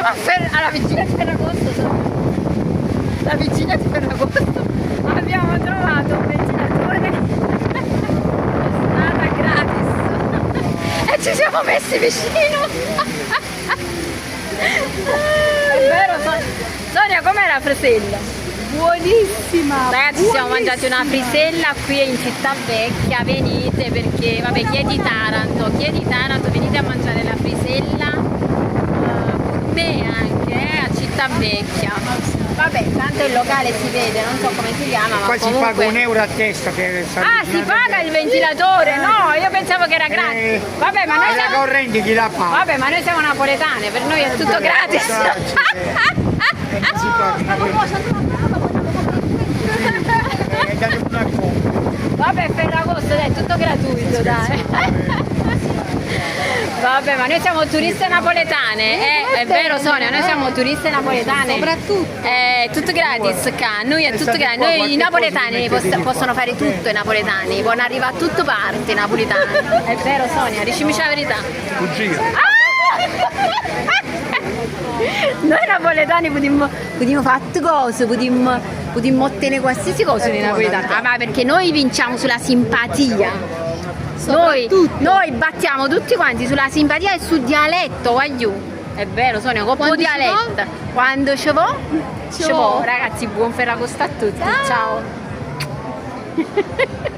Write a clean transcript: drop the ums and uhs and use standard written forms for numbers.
alla vicina di Ferragosto. La vicina di Ferragosto. Abbiamo trovato un ventilatore strada gratis e ci siamo messi vicino. È vero, Sonia, com'è la frisella? Buonissima! Ragazzi, ci siamo mangiati una frisella qui in Città Vecchia, venite perché, vabbè, chi è di Taranto, venite a mangiare la frisella, gourmet anche, a Città Vecchia. Vabbè, tanto il locale si vede, non so come si chiama, ma Poi comunque... si paga €1 a testa per Ah, si paga il ventilatore? No, io pensavo che era gratis. Vabbè, ma noi la siamo... corrente chi la paga? Vabbè, ma noi siamo napoletane, per noi è tutto gratis. Vabbè, Ferragosto, dai, è tutto gratuito, dai. Vabbè, ma noi siamo turiste napoletane, è vero Sonia, noi siamo turiste napoletane. Soprattutto. È tutto gratis qua, noi è tutto gratis, noi i napoletani possono fare tutto i napoletani, possono arrivare a tutte parti i napoletani. È vero Sonia, dicimi la verità. Noi napoletani potremmo fare tutte cose, potremmo ottenere qualsiasi cosa nei napoletani. Ah, ma perché noi vinciamo sulla simpatia. Noi battiamo tutti quanti sulla simpatia e sul dialetto, voglio. È vero Sonia, con il dialetto. Quando ci vo? Ci vo. Ragazzi, buon Ferragosto a tutti. Ciao.